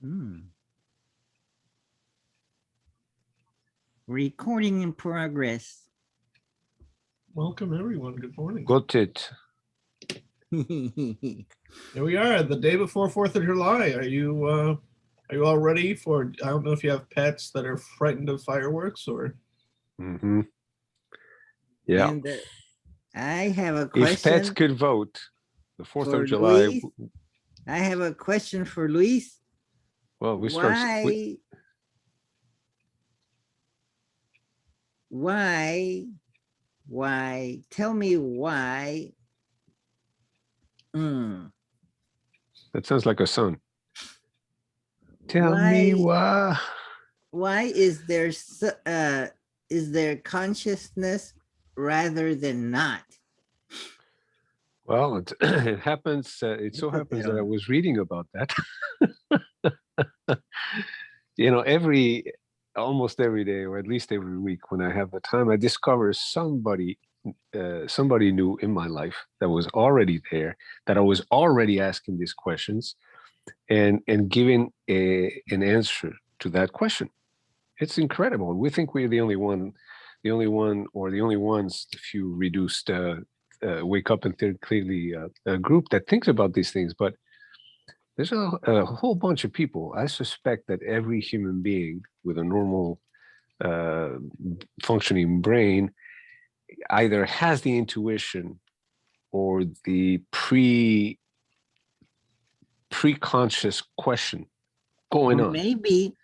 Hmm. Recording in progress. Welcome, everyone. Good morning. Got it. Here we are, the day before 4th of July. Are you all ready for? I don't know if you have pets that are frightened of fireworks or. Mm-hmm. Yeah. And I have a If pets question could vote, the 4th for of July. Luis. I have a question for Luis. Well, we start. Why? Tell me why. That sounds like a song. Tell Why, me why. Why is there consciousness rather than not? Well, it happens. It so happens that I was reading about that. Almost every day, or at least every week, when I have the time, I discover somebody new in my life that was already there, that I was already asking these questions, and giving an answer to that question. It's incredible. We think we're the only ones, the few reduced wake up and think clearly group that thinks about these things. But there's a whole bunch of people. I suspect that every human being with a normal functioning brain either has the intuition or the pre-conscious question going on. Maybe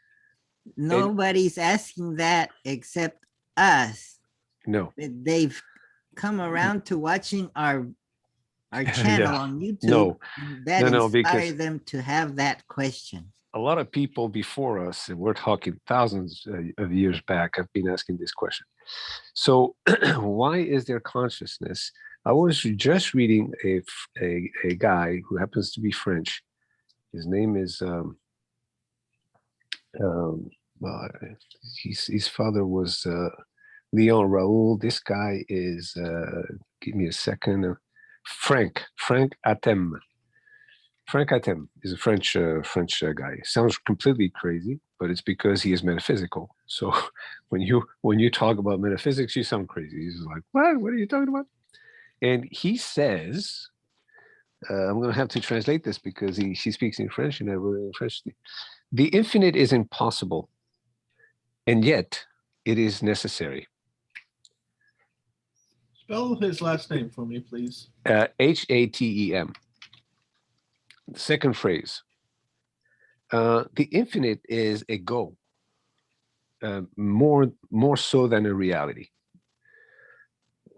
nobody's asking that except us. No. They've come around to watching our channel on YouTube. No. That inspired them to have that question. A lot of people before us, and we're talking thousands of years back, have been asking this question. So why is there consciousness? I was just reading a guy who happens to be French. His name is his father was Leon Raoul. This guy is give me a second. Frank Hatem. Frank Hatem is a French guy. Sounds completely crazy, but it's because he is metaphysical. So when you talk about metaphysics, you sound crazy. He's like, what? What are you talking about? And he says, I'm going to have to translate this because he speaks in French and I wrote it in French. The infinite is impossible, and yet it is necessary. Spell his last name for me, please. Hatem. The second phrase. The infinite is a goal, more so than a reality.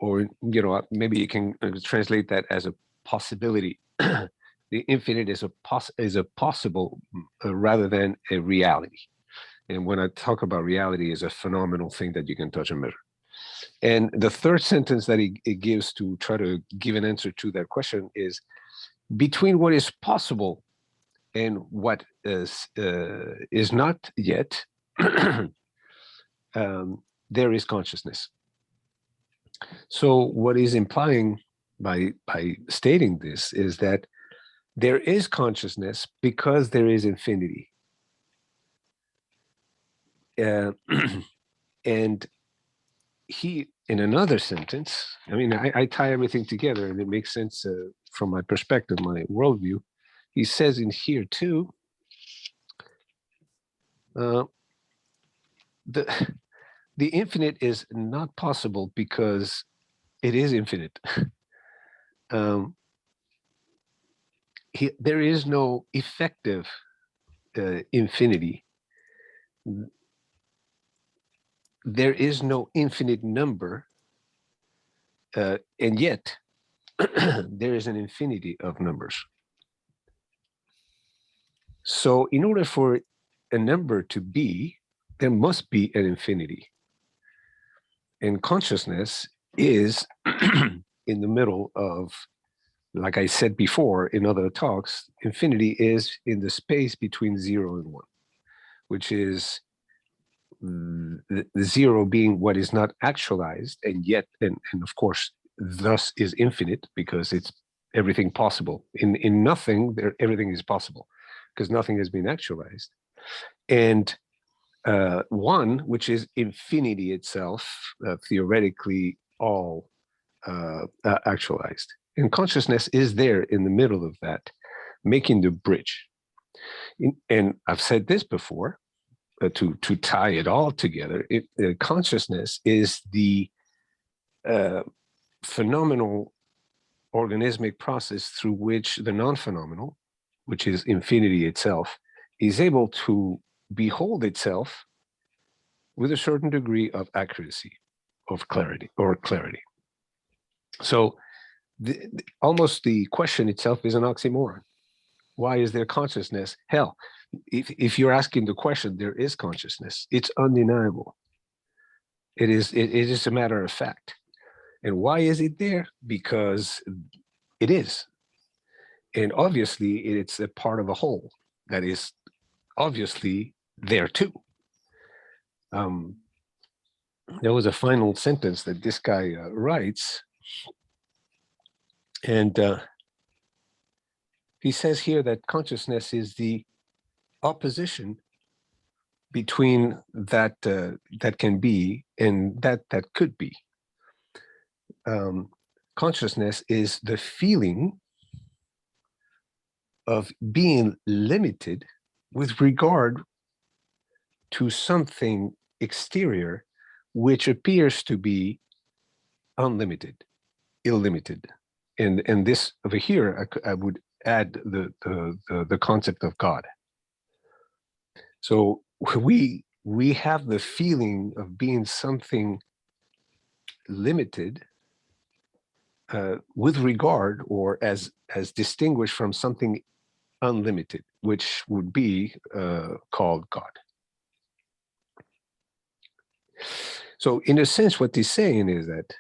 Or, maybe you can translate that as a possibility. The infinite is a possible rather than a reality. And when I talk about reality, is a phenomenal thing that you can touch and measure. And the third sentence that he gives to try to give an answer to that question is, between what is possible and what is not yet, there is consciousness. So what he's implying by stating this is that there is consciousness because there is infinity. And he, in another sentence, I mean, I tie everything together and it makes sense from my perspective, my worldview. He says in here too, the infinite is not possible because it is infinite. There is no effective infinity. There is no infinite number, and yet there is an infinity of numbers. So in order for a number to be, there must be an infinity. And consciousness is in the middle of, like I said before in other talks, infinity is in the space between 0 and 1, which is the 0 being what is not actualized, and yet, and of course, thus is infinite because it's everything possible. In nothing, everything is possible. because nothing has been actualized, and one, which is infinity itself, theoretically all actualized. And consciousness is there in the middle of that, making the bridge. And I've said this before, to tie it all together, consciousness is the phenomenal organismic process through which the non-phenomenal, which is infinity itself, is able to behold itself with a certain degree of accuracy, of clarity. So almost the question itself is an oxymoron. Why is there consciousness? Hell, if you're asking the question, there is consciousness. It's undeniable. It is a matter of fact. And why is it there? Because it is. And obviously, it's a part of a whole that is obviously there too. There was a final sentence that this guy writes, and he says here that consciousness is the opposition between that that can be and that could be. Consciousness is the feeling of being limited with regard to something exterior, which appears to be unlimited, illimited. And this over here, I would add the concept of God. So we have the feeling of being something limited with regard, or as distinguished from something unlimited, which would be called God. So in a sense, what he's saying is that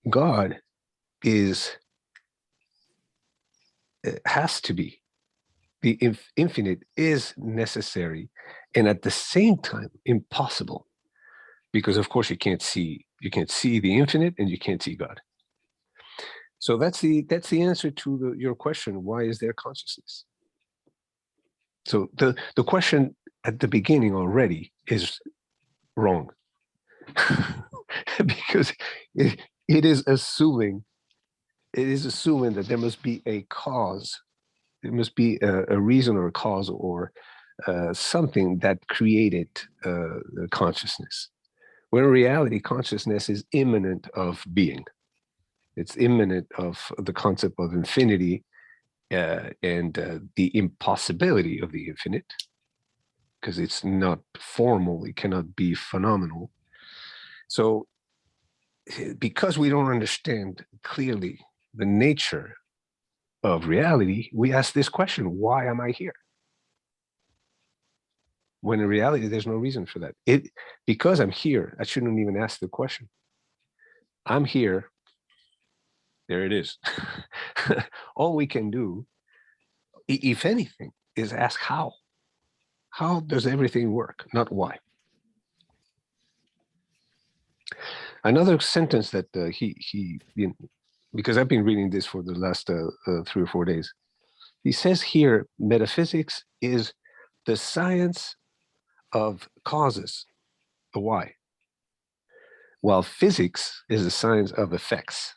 God has to be, the infinite is necessary, and at the same time impossible, because of course you can't see the infinite and you can't see God. So that's the answer to your question. Why is there consciousness? So the question at the beginning already is wrong, because it is assuming that there must be a cause. There must be a reason or a cause or something that created consciousness. When in reality, consciousness is immanent of being. It's immanent of the concept of infinity and the impossibility of the infinite, because it's not formal, it cannot be phenomenal. So because we don't understand clearly the nature of reality, we ask this question: why am I here? When in reality, there's no reason for that. Because I'm here, I shouldn't even ask the question. I'm here. There it is. All we can do, if anything, is ask how. How does everything work, not why. Another sentence that he because I've been reading this for the last 3 or 4 days. He says here, metaphysics is the science of causes, the why, while physics is the science of effects,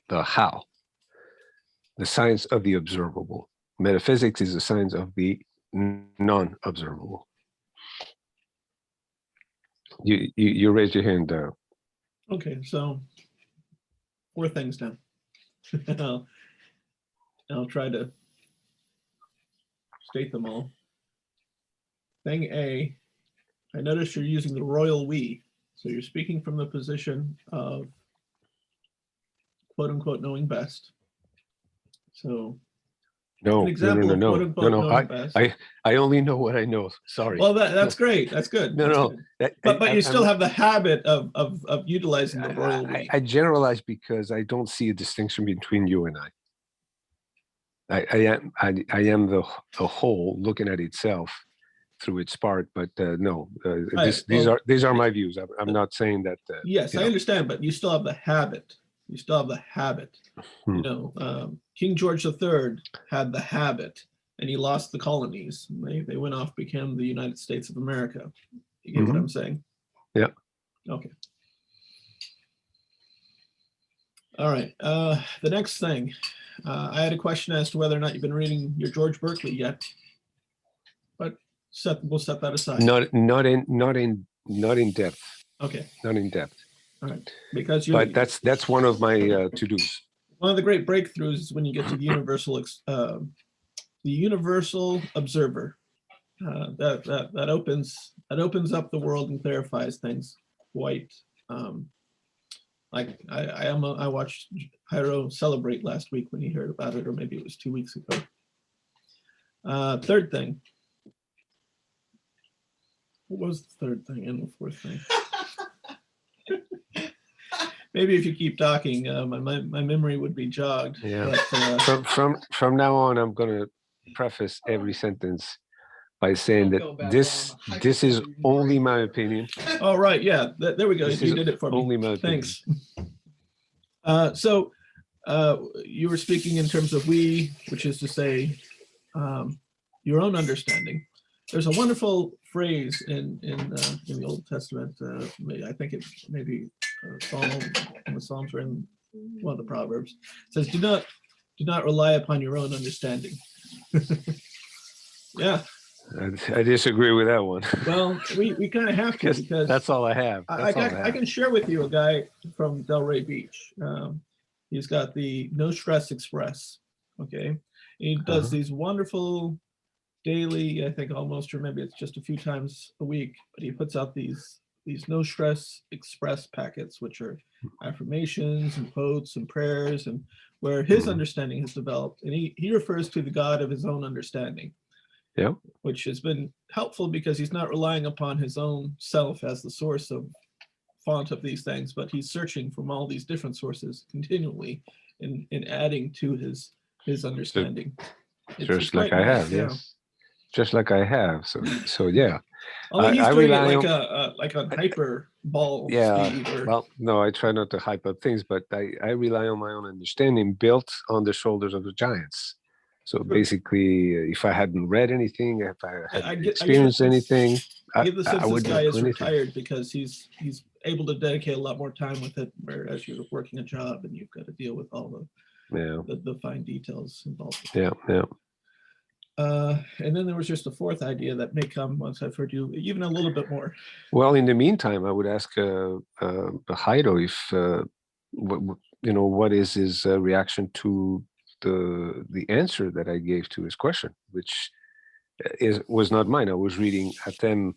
the how, the science of the observable. Metaphysics is the science of the non-observable. You raised your hand. Okay, so 4 things now. I'll try to state them all. Thing A, I noticed you're using the royal we. So you're speaking from the position of quote unquote knowing best. So No, an example of quote unquote knowing best. I only know what I know. Sorry. Well, that's great. That's good. No. That's good. But you still have the habit of utilizing the royal we. I generalize because I don't see a distinction between you and I. I am the whole looking at itself through its part, but no, these are my views. I'm not saying that. Yes, I understand, but you still have the habit. You still have the habit. You know, King George III had the habit and he lost the colonies. They went off, became the United States of America. You get what I'm saying? Yeah. Okay. All right. The next thing, I had a question as to whether or not you've been reading your George Berkeley yet, but we'll set that aside. Not in depth. Okay. Not in depth. All right. Because but that's one of my to-dos. One of the great breakthroughs is when you get to the universal observer. That opens up the world and clarifies things quite. Like I watched Jairo celebrate last week when he heard about it, or maybe it was 2 weeks ago. Third thing. What was the third thing and the fourth thing? Maybe if you keep talking, my memory would be jogged. Yeah. But, from now on, I'm going to preface every sentence by saying that this is only my opinion. Oh, right. Yeah. There we go. You did it for me. Only my opinion. Thanks. So you were speaking in terms of we, which is to say your own understanding. There's a wonderful phrase in the Old Testament. I think it maybe Psalm, in the Psalms or in one of the Proverbs. It says, "Do not rely upon your own understanding." Yeah. I disagree with that one. Well, we kind of have to, because that's all I have. I can share with you a guy from Delray Beach. He's got the No Stress Express. Okay, he does these wonderful daily, I think almost, or maybe it's just a few times a week, but he puts out these No Stress Express packets, which are affirmations and quotes and prayers, and where his understanding has developed. And he refers to the God of his own understanding. Yeah. Which has been helpful because he's not relying upon his own self as the source of font of these things, but he's searching from all these different sources continually and adding to his understanding. Just like I have, yes. Just like I have. So yeah. Although he's doing it like a hyper ball speed. Or... Well, no, I try not to hype up things, but I rely on my own understanding built on the shoulders of the giants. So basically, if I hadn't read anything, if I hadn't experienced anything, I get the sense this guy is retired because he's able to dedicate a lot more time with it, whereas you're working a job and you've got to deal with all the fine details involved. Yeah. And then there was just a fourth idea that may come once I've heard you even a little bit more. Well, in the meantime, I would ask Jairo if what is his reaction to the answer that I gave to his question, which was not mine. I was reading Hatem,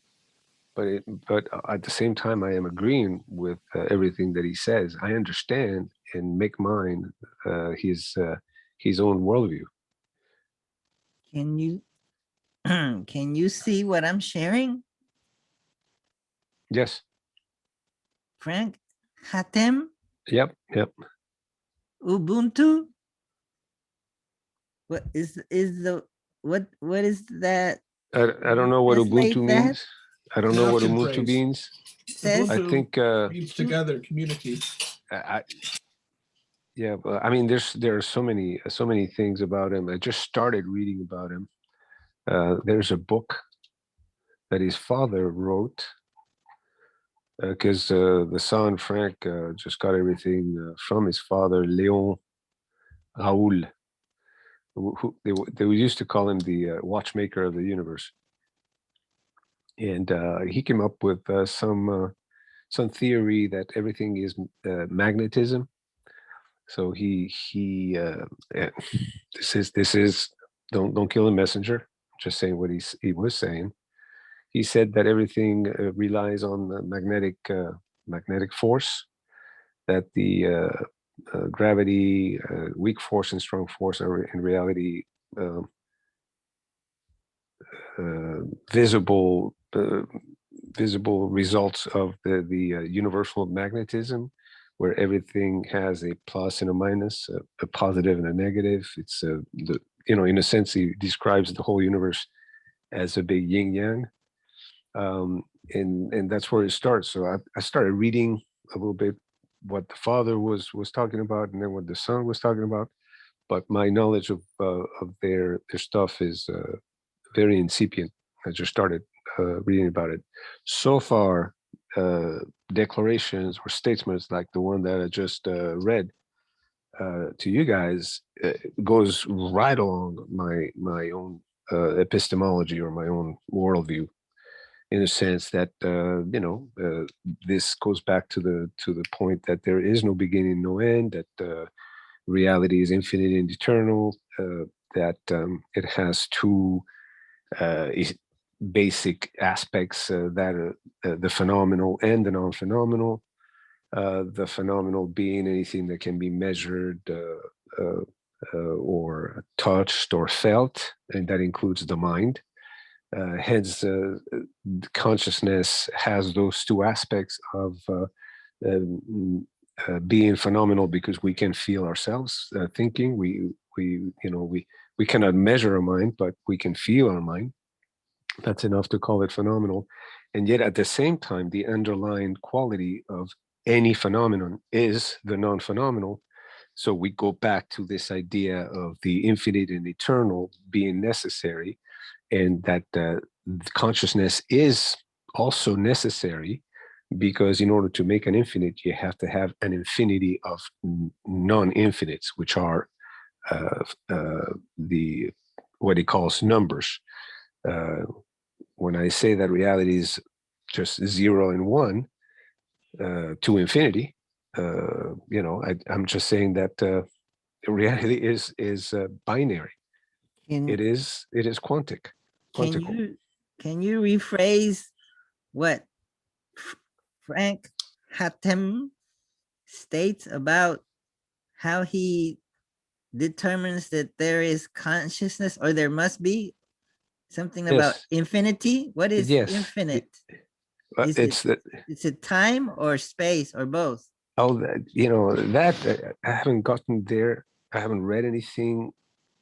but at the same time, I am agreeing with everything that he says. I understand and make mine his own worldview. Can you see what I'm sharing? Yes. Frank Hatem. Yep. Ubuntu. What is that? I don't know what Ubuntu means. I don't know what Ubuntu means. Ubuntu I think means together, community. Yeah, but I mean, there are so many things about him. I just started reading about him. There's a book that his father wrote because the son Frank just got everything from his father, Léon Raoul. Who they used to call him the watchmaker of the universe, and he came up with some theory that everything is magnetism. So he this is don't kill the messenger. Just saying what he was saying. He said that everything relies on the magnetic force, that the gravity, weak force and strong force are in reality visible results of the universal magnetism, where everything has a plus and a minus, a positive and a negative. It's in a sense, he describes the whole universe as a big yin yang, and that's where it starts. So I started reading a little bit what the father was talking about, and then what the son was talking about. but my knowledge of their stuff is very incipient. I just started reading about it. So far, declarations or statements like the one that I just read to you guys goes right along my own epistemology or my own worldview, in a sense that this goes back to the point that there is no beginning, no end, that reality is infinite and eternal, that it has two basic aspects that are the phenomenal and the non-phenomenal. The phenomenal being anything that can be measured or touched or felt, and that includes the mind. Hence, consciousness has those two aspects of being phenomenal because we can feel ourselves thinking. We cannot measure our mind, but we can feel our mind. That's enough to call it phenomenal. And yet, at the same time, the underlying quality of any phenomenon is the non-phenomenal. So we go back to this idea of the infinite and eternal being necessary, and that consciousness is also necessary, because in order to make an infinite, you have to have an infinity of non-infinites, which are the what he calls numbers. When I say that reality is just 0 and 1 to infinity, I'm just saying that reality is binary. It is quantic. Can you rephrase what Frank Hatem states about how he determines that there is consciousness, or there must be something about infinity? What is infinite? Is it time or space or both? Oh, that I haven't gotten there. I haven't read anything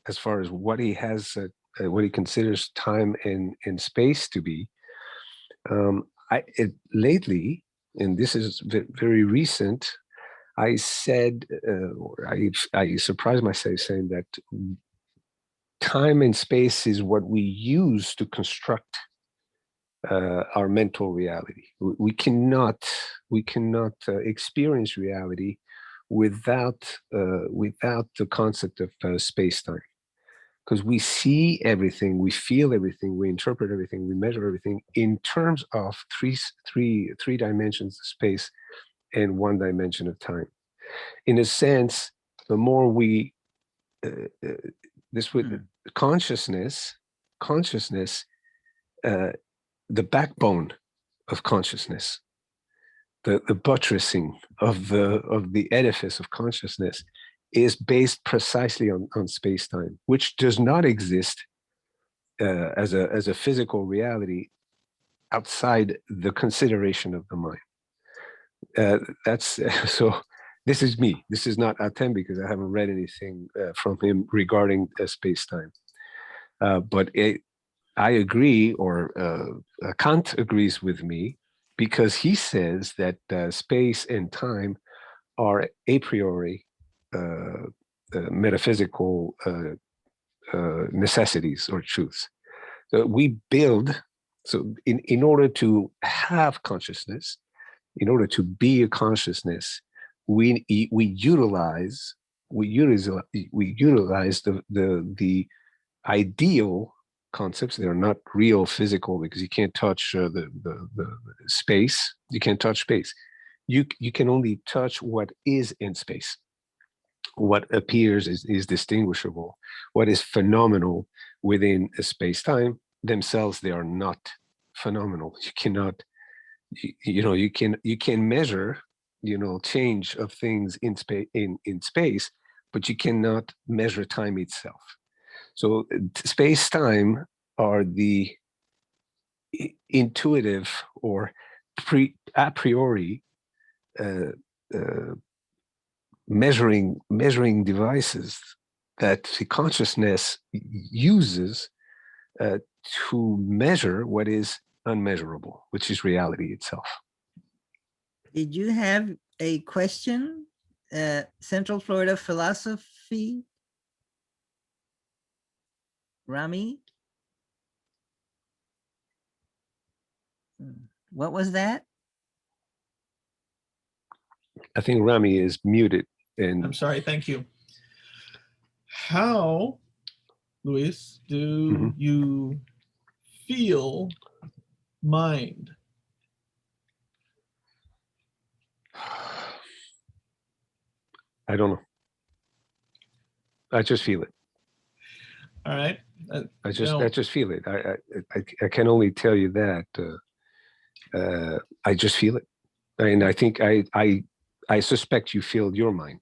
as far as what he has, what he considers time and space to be. Lately, and this is very recent, I said, or I surprised myself saying that time and space is what we use to construct our mental reality. We cannot experience reality without the concept of space-time, because we see everything, we feel everything, we interpret everything, we measure everything in terms of three dimensions of space and one dimension of time. In a sense, the more we consciousness, the backbone of consciousness, the buttressing of the edifice of consciousness is based precisely on space-time, which does not exist as a physical reality outside the consideration of the mind. That's so. This is me. This is not Hatem, because I haven't read anything from him regarding space-time. But I agree, or Kant agrees with me, because he says that space and time are a priori metaphysical necessities or truths. So we build, so in order to have consciousness, in order to be a consciousness, we utilize the ideal concepts. They are not real physical, because you can't touch the space. You can't touch space. You can only touch what is in space. What appears is distinguishable. What is phenomenal within a space-time themselves, they are not phenomenal. You cannot, you can measure, change of things in space, but you cannot measure time itself. So space-time are the intuitive or a priori measuring devices that the consciousness uses to measure what is unmeasurable, which is reality itself. Did you have a question? Central Florida philosophy Rami? What was that? I think Rami is muted. I'm And sorry. Thank you. How, Luis, do Mhm. you feel mind? I don't know. I just feel it. All right. I just feel it. I can only tell you that. I just feel it, and I think I suspect you feel your mind.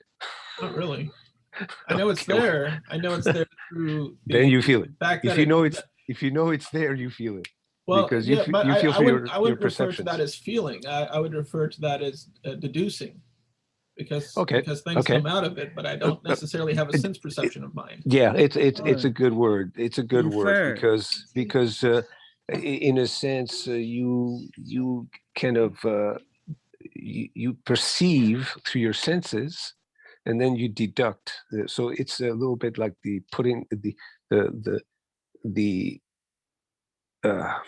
Not really. I know it's Okay, well, there. I know it's there through the then you feel it. fact that If you know it's there, you feel it. well, Because yeah, but you feel I for wouldn't your refer to perceptions. that as feeling. I would refer to that as deducing, because Okay, things okay. come out of it, but I don't necessarily have a sense perception of mind. Yeah, it's a good word. It's a good word Infer. because in a sense you kind of you perceive through your senses, and then you deduct. So it's a little bit like the putting the uh,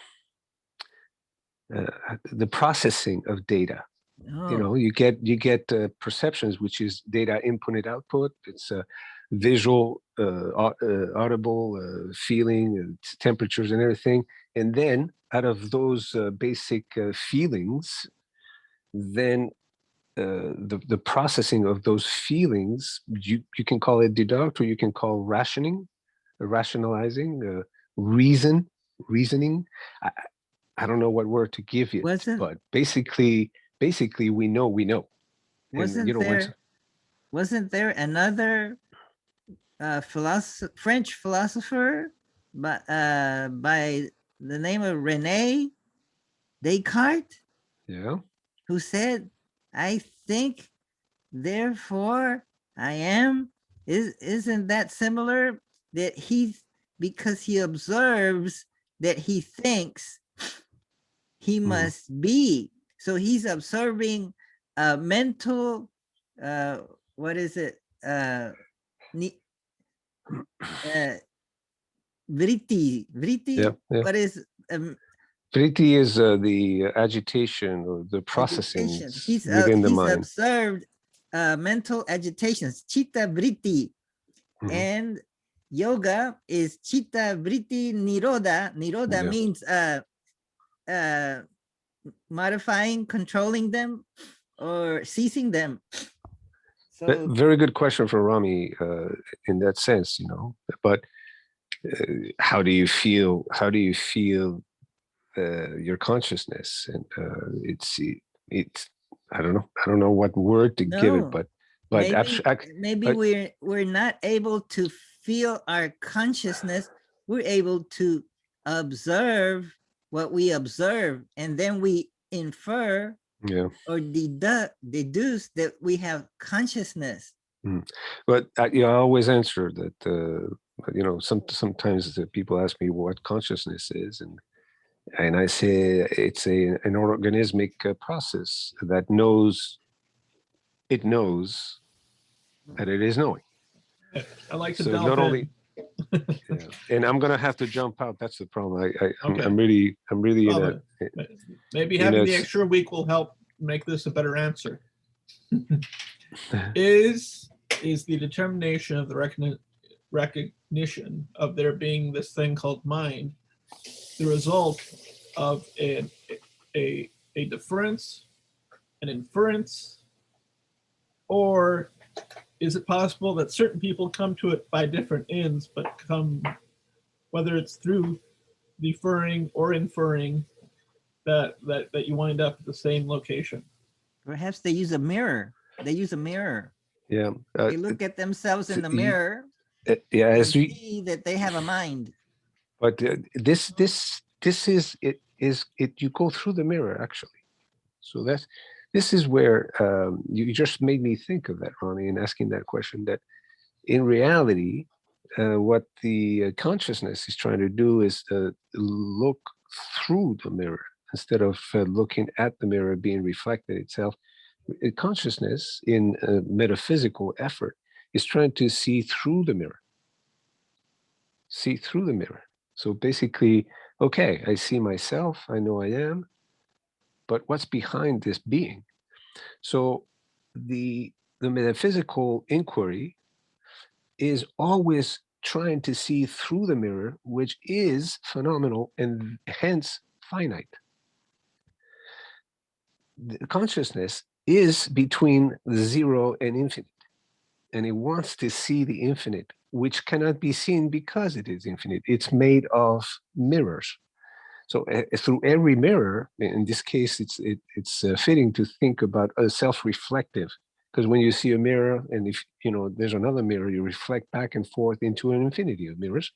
the processing of data. Oh, You know, you get perceptions, which is data input and output. It's visual, audible, feeling, temperatures, and everything. And then out of those basic feelings, then the processing of those feelings, you can call it deduct, or you can call rationalizing, reasoning. I don't know what word to give it, wasn't but basically we know, and you wasn't know once. there another French philosopher by the name of Rene Descartes, Yeah. who said, "I think, therefore I am." Isn't that similar? That because he observes that he thinks, he must be. So he's observing mental, uh, what is it? Vritti. Yeah. What is Priti is the agitation or the processing agitation? within the He's mind. observed mental agitations, chitta vritti, Mhm. and yoga is chitta vritti nirodha. Nirodha Yeah. means modifying, controlling them, or ceasing them. So Very good question for Rami in that sense, you know. But how do you feel? How do you feel your consciousness? And it's I don't know. I don't know what word to give it, no, but maybe we're not able to feel our consciousness. We're able to observe what we observe, and then we infer yeah. or deduce that we have consciousness. But I always answer that. You know, sometimes the people ask me what consciousness is, and I say it's an organismic process that knows it knows that it is knowing. I like to So delve not in. only, yeah, and I'm gonna have to jump out. That's the problem. Okay. I'm really in Well, maybe in having a the extra week will help make this a better answer. Is the determination of the recognition of there being this thing called mind the result of a difference, an inference, or is it possible that certain people come to it by different ends, but come, whether it's through deferring or inferring, that you wind up at the same location? Perhaps they use a mirror. yeah. They look at themselves in the mirror Yeah, and as we, see that they have a mind. but this is it is it. You go through the mirror actually. So this is where you just made me think of that, Ronnie, in asking that question. That in reality, what the consciousness is trying to do is look through the mirror instead of looking at the mirror being reflected itself. Consciousness in metaphysical effort is trying to see through the mirror. see through the mirror. So basically, okay, I see myself, I know I am, but what's behind this being? So the metaphysical inquiry is always trying to see through the mirror, which is phenomenal and hence finite. The consciousness is between zero and infinite, and it wants to see the infinite, which cannot be seen because it is infinite. It's made of mirrors. So through every mirror, in this case, it's fitting to think about a self-reflective, because when you see a mirror, and if there's another mirror, you reflect back and forth into an infinity of mirrors.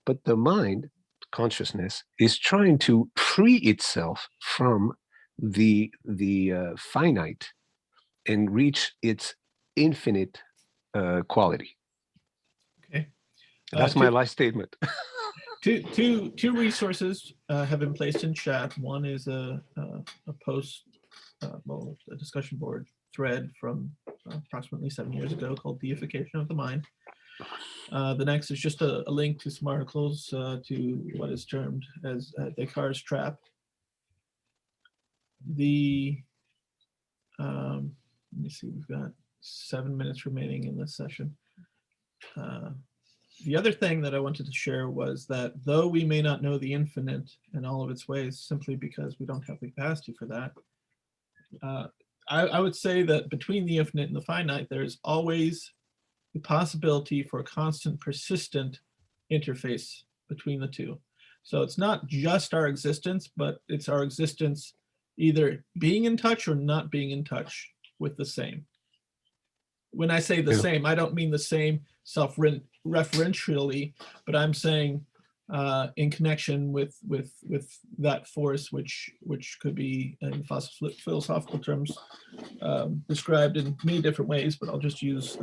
But the mind, consciousness, is trying to free itself from the finite and reach its infinite quality. Okay. That's my last statement. Two resources have been placed in chat. One is a post, a discussion board thread from approximately 7 years ago called Deification of the Mind. The next is just a link to some articles to what is termed as Descartes' trap. Let me see, we've got 7 minutes remaining in this session. The other thing that I wanted to share was that though we may not know the infinite in all of its ways, simply because we don't have the capacity for that, I would say that between the infinite and the finite, there's always the possibility for a constant, persistent interface between the two. So it's not just our existence, but it's our existence either being in touch or not being in touch with the same. When I say the same, I don't mean the same self-referentially, but I'm saying in connection with that force, which could be in philosophical terms described in many different ways, but I'll just use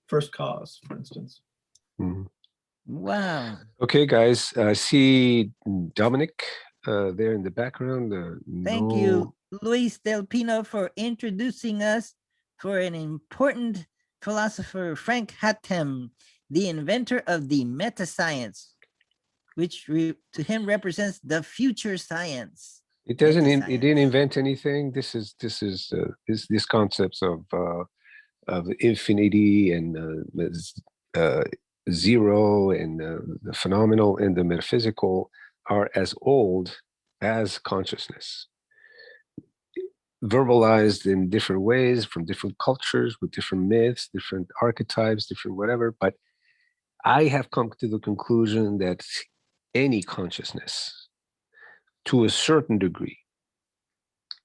first cause, for instance. Mm-hmm. Wow. Okay, guys. I see Dominic there in the background. Thank you, Luis Del Pino, for introducing us for an important philosopher, Frank Hatem, the inventor of the meta-science, which to him represents the future science. It doesn't. It didn't invent anything. This concepts of infinity and zero and the phenomenal and the metaphysical are as old as consciousness, verbalized in different ways from different cultures with different myths, different archetypes, different whatever. But I have come to the conclusion that any consciousness, to a certain degree,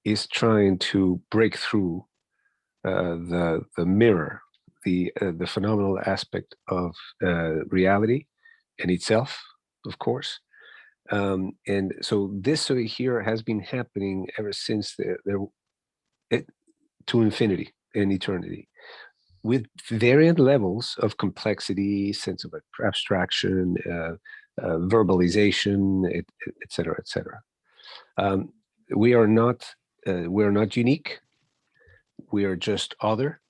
is trying to break through the mirror, the phenomenal aspect of reality and itself, of course. And so this here has been happening ever since to infinity and eternity, with variant levels of complexity, sense of abstraction, verbalization, et cetera, et cetera. We're not unique. We are just other,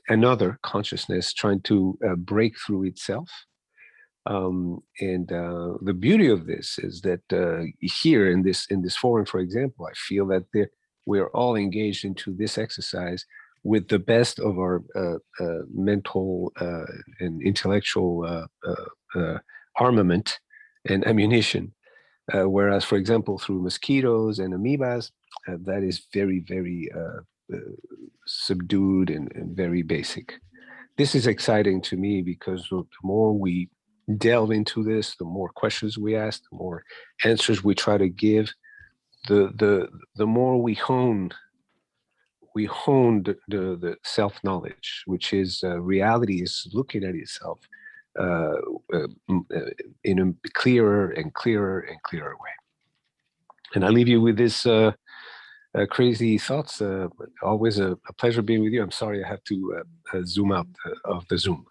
another consciousness trying to break through itself. And the beauty of this is that here in this forum, for example, I feel that we're all engaged into this exercise with the best of our mental and intellectual armament and ammunition. Whereas, for example, through mosquitoes and amoebas, that is very, very subdued and very basic. This is exciting to me because the more we delve into this, the more questions we ask, the more answers we try to give, the more we hone the self-knowledge, which is reality is looking at itself in a clearer and clearer and clearer way. And I leave you with this crazy thoughts. Always a pleasure being with you. I'm sorry I have to zoom out of the Zoom.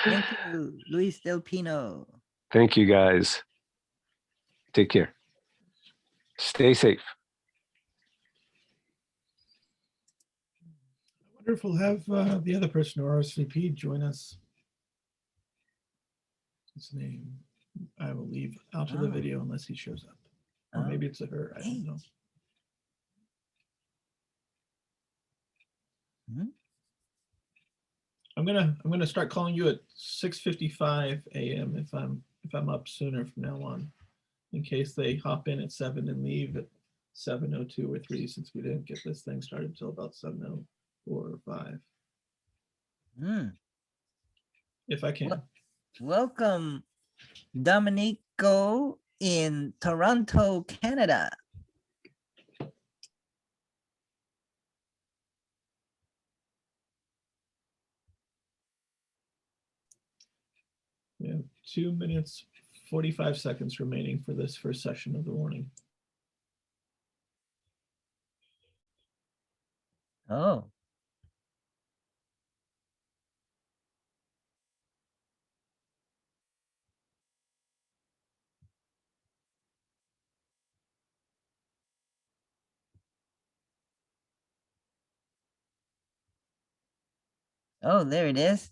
Thank you, Luis Del Pino. Thank you, guys. Take care. Stay safe. wonder if we'll have the other person or RSVP join us. His name. I will leave out of the Oh. video unless he shows up. Or Oh, maybe it's a her. I don't hey. know. Hmm? I'm gonna start calling you at 6:55 a.m. if I'm up sooner from now on, in case they hop in at 7 and leave at 7:02 or 3, since we didn't get this thing started until about 7:04 or 5. Hmm. If I can. Well, welcome, Dominico in Toronto, Canada. We have 2 minutes 45 seconds remaining for this first session of the morning. Oh. Oh, there it is.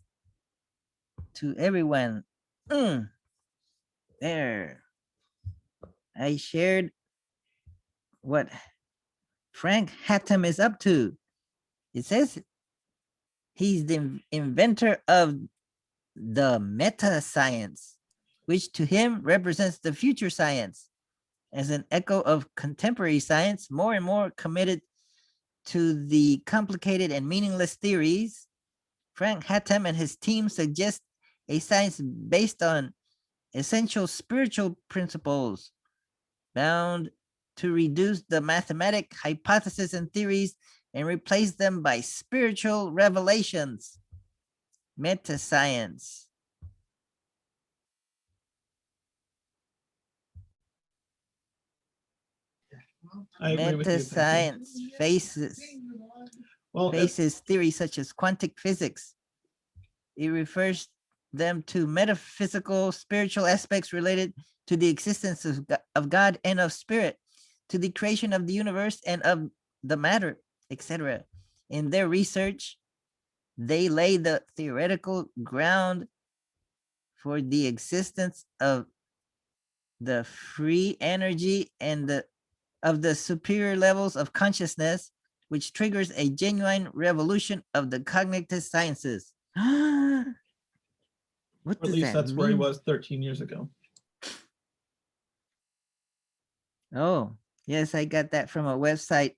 To everyone. There. I shared what Frank Hatem is up to. It says he's the inventor of the meta science, which to him represents the future science. As an echo of contemporary science, more and more committed to the complicated and meaningless theories, Frank Hatem and his team suggest a science based on essential spiritual principles bound to reduce the mathematic hypotheses and theories and replace them by spiritual revelations. Meta science. I agree with you. Meta science faces Well, theories such as quantic physics. It refers them to metaphysical, spiritual aspects related to the existence of God and of spirit, to the creation of the universe and of the matter, etc. In their research, they lay the theoretical ground for the existence of the free energy and of the superior levels of consciousness, which triggers a genuine revolution of the cognitive sciences. What at does least that that's where he mean? was 13 years ago. Oh, yes, I got that from a website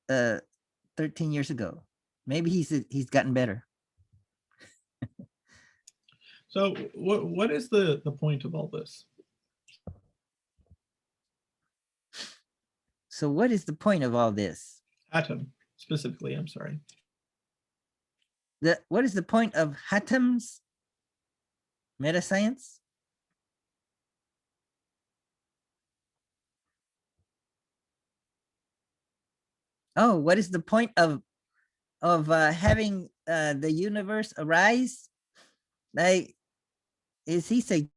13 years ago. Maybe he's gotten better. So what is the point of all this? So what is the point of all this? Atom, specifically, I'm sorry. What is the point of Hatem's meta science? Oh, what is the point of having the universe arise? Like, is he